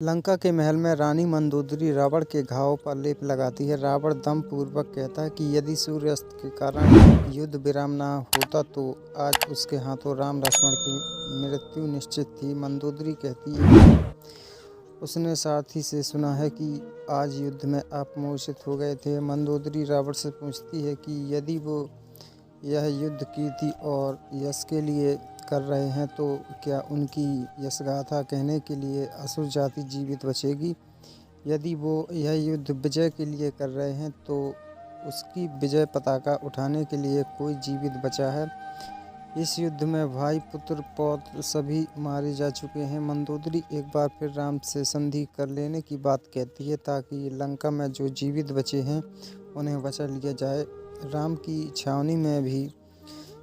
लंका के महल में रानी मंदोदरी रावण के घाव पर लेप लगाती है। रावण दम पूर्वक कहता है कि यदि सूर्यास्त के कारण युद्ध विराम न होता तो आज उसके हाथों राम लक्ष्मण की मृत्यु निश्चित थी। मंदोदरी कहती है कि उसने सारथी से सुना है कि आज युद्ध में आप मूर्छित हो गए थे। मंदोदरी रावण से पूछती है कि यदि वो यह युद्ध कीर्ति और यश के लिए कर रहे हैं तो क्या उनकी यशगाथा कहने के लिए असुर जाति जीवित बचेगी? यदि वो यह युद्ध विजय के लिए कर रहे हैं तो उसकी विजय पताका उठाने के लिए कोई जीवित बचा है? इस युद्ध में भाई पुत्र पौत्र सभी मारे जा चुके हैं। मंदोदरी एक बार फिर राम से संधि कर लेने की बात कहती है ताकि लंका में जो जीवित बचे हैं उन्हें बचा लिया जाए। राम की छावनी में भी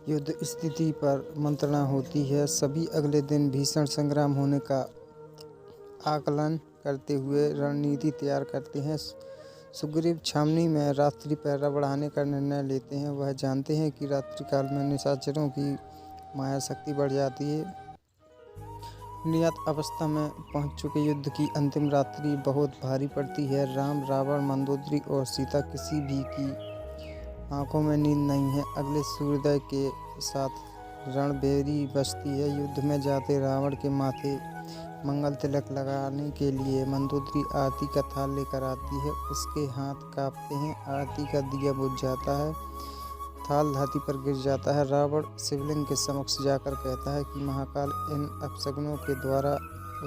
युद्ध स्थिति पर मंत्रणा होती है। सभी अगले दिन भीषण संग्राम होने का आकलन करते हुए रणनीति तैयार करते हैं। सुग्रीव छावनी में रात्रि पहरा बढ़ाने का निर्णय लेते हैं। वह जानते हैं कि रात्रि काल में निशाचरों की माया शक्ति बढ़ जाती है। नियत अवस्था में पहुंच चुके युद्ध की अंतिम रात्रि बहुत भारी पड़ती है। राम, रावण, मंदोदरी और सीता किसी भी की आंखों में नींद नहीं है। अगले सूर्योदय के साथ रणभेरी बजती है। युद्ध में जाते रावण के माथे मंगल तिलक लगाने के लिए मंदोदरी आरती का थाल लेकर आती है। उसके हाथ कांपते हैं। आरती का दिया बुझ जाता है। थाल धरती पर गिर जाता है। रावण शिवलिंग के समक्ष जाकर कहता है कि महाकाल इन अपशगुनों के द्वारा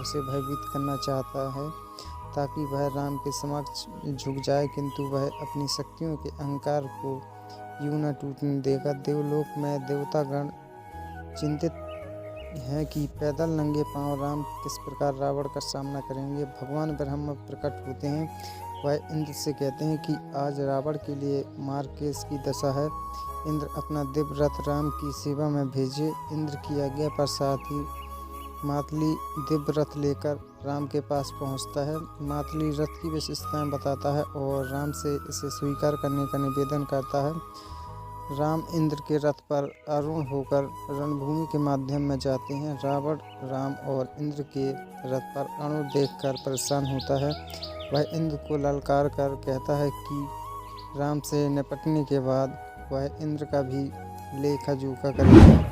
उसे भयभीत करना चाहता है ताकि वह राम के समक्ष झुक जाए, किंतु वह अपनी शक्तियों के अहंकार को यूं न टूटने देगा। देवलोक में देवतागण चिंतित हैं कि पैदल नंगे पांव राम किस प्रकार रावण का सामना करेंगे। भगवान ब्रह्मा प्रकट होते हैं। वह इंद्र से कहते हैं कि आज रावण के लिए मार्केश की दशा है। इंद्र अपना दिव्य रथ राम की सेवा में भेजे। इंद्र की आज्ञा पर सारथी मातली दिव्य रथ लेकर राम के पास पहुंचता है। मातली रथ की विशेषताएं बताता है और राम से इसे स्वीकार करने का निवेदन करता है। राम इंद्र के रथ पर आरूढ़ होकर रणभूमि के माध्यम में जाते हैं। रावण राम और इंद्र के रथ पर अणु देखकर परेशान होता है। वह इंद्र को ललकार कर कहता है कि राम से निपटने के बाद वह इंद्र का भी लेखा जोखा करेगा।